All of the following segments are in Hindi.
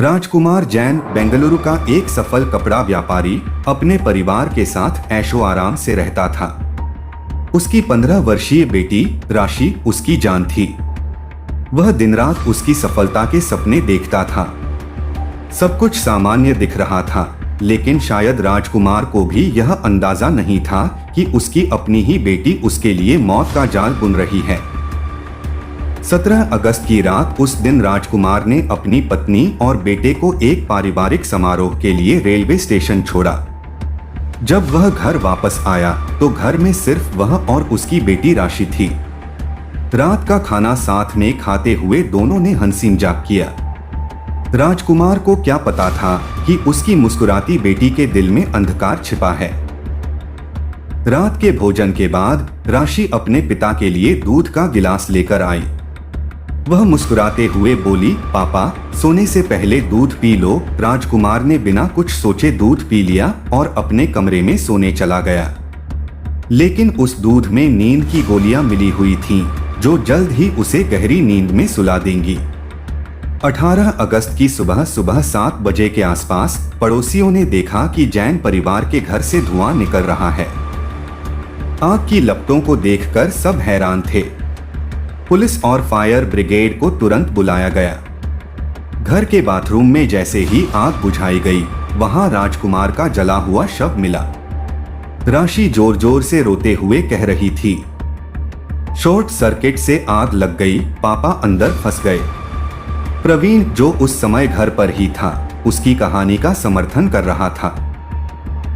राजकुमार जैन बेंगलुरु का एक सफल कपड़ा व्यापारी अपने परिवार के साथ ऐशो आराम से रहता था। उसकी 15 वर्षीय बेटी राशि उसकी जान थी। वह दिन रात उसकी सफलता के सपने देखता था। सब कुछ सामान्य दिख रहा था, लेकिन शायद राजकुमार को भी यह अंदाजा नहीं था कि उसकी अपनी ही बेटी उसके लिए मौत का जाल बुन रही है। 17 अगस्त की रात उस दिन राजकुमार ने अपनी पत्नी और बेटे को एक पारिवारिक समारोह के लिए रेलवे स्टेशन छोड़ा। जब वह घर वापस आया तो घर में सिर्फ वह और उसकी बेटी राशि थी। रात का खाना साथ में खाते हुए दोनों ने हंसी मजाक किया। राजकुमार को क्या पता था कि उसकी मुस्कुराती बेटी के दिल में अंधकार छिपा है। रात के भोजन के बाद राशि अपने पिता के लिए दूध का गिलास लेकर आई। वह मुस्कुराते हुए बोली, पापा, सोने से पहले दूध पी लो। राजकुमार ने बिना कुछ सोचे दूध पी लिया और अपने कमरे में सोने चला गया। लेकिन उस दूध में नींद की गोलियां मिली हुई थीं, जो जल्द ही उसे गहरी नींद में सुला देंगी। 18 अगस्त की सुबह 7 बजे के आसपास पड़ोसियों ने देखा कि जैन परिवार के घर से धुआं निकल रहा है। आग की लपटों को देखकर सब हैरान थे। पुलिस और फायर ब्रिगेड को तुरंत बुलाया गया। घर के बाथरूम में जैसे ही आग बुझाई गई, वहां राजकुमार का जला हुआ शव मिला। राशि जोर जोर से रोते हुए कह रही थी, शॉर्ट सर्किट से आग लग गई, पापा अंदर फंस गए। प्रवीण, जो उस समय घर पर ही था, उसकी कहानी का समर्थन कर रहा था।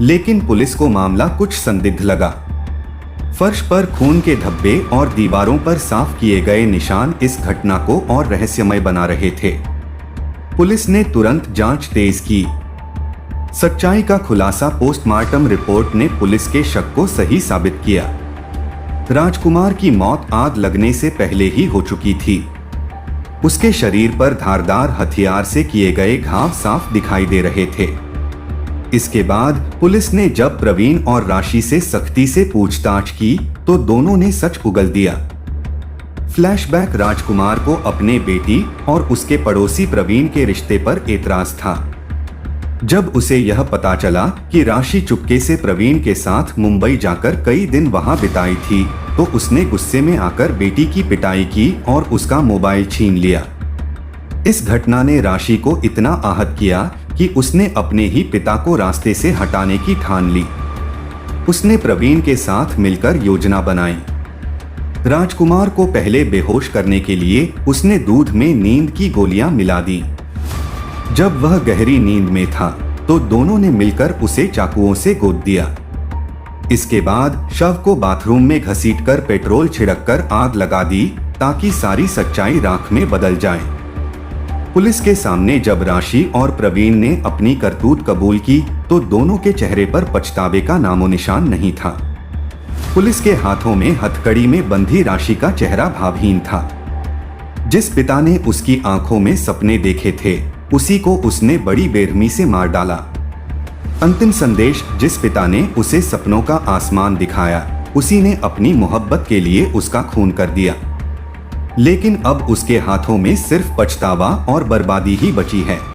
लेकिन पुलिस को मामला कुछ संदिग्ध लगा। फर्श पर खून के धब्बे और दीवारों पर साफ किए गए निशान इस घटना को और रहस्यमय बना रहे थे। पुलिस ने तुरंत जांच तेज की। सच्चाई का खुलासा पोस्टमार्टम रिपोर्ट ने पुलिस के शक को सही साबित किया। राजकुमार की मौत आग लगने से पहले ही हो चुकी थी। उसके शरीर पर धारदार हथियार से किए गए घाव साफ दिखाई दे रहे थे। इसके बाद पुलिस ने जब प्रवीण और राशि से सख्ती से पूछताछ की तो दोनों ने सच उगल दिया। फ्लैशबैक, राजकुमार को अपने बेटी और उसके पड़ोसी प्रवीण के रिश्ते पर एतराज था। जब उसे यह पता चला कि राशि चुपके से प्रवीण के साथ मुंबई जाकर कई दिन वहां बिताई थी, तो उसने गुस्से में आकर बेटी की पिटाई की और उसका मोबाइल छीन लिया। इस घटना ने राशि को इतना आहत किया कि उसने अपने ही पिता को रास्ते से हटाने की ठान ली। उसने प्रवीण के साथ मिलकर योजना बनाई। राजकुमार को पहले बेहोश करने के लिए उसने दूध में नींद की गोलियां मिला दी। जब वह गहरी नींद में था तो दोनों ने मिलकर उसे चाकुओं से गोद दिया। इसके बाद शव को बाथरूम में घसीटकर पेट्रोल छिड़ककर आग लगा दी ताकि सारी सच्चाई राख में बदल जाए। पुलिस के सामने जब राशि और प्रवीण ने अपनी करतूत कबूल की तो दोनों के चेहरे पर पछतावे का नामो निशान नहीं था। पुलिस के हाथों में हथकड़ी में बंधी राशि का चेहरा भावहीन था। जिस पिता ने उसकी आंखों में सपने देखे थे, उसी को उसने बड़ी बेरहमी से मार डाला। अंतिम संदेश, जिस पिता ने उसे सपनों का आसमान दिखाया, उसी ने अपनी मोहब्बत के लिए उसका खून कर दिया। लेकिन अब उसके हाथों में सिर्फ पछतावा और बर्बादी ही बची है।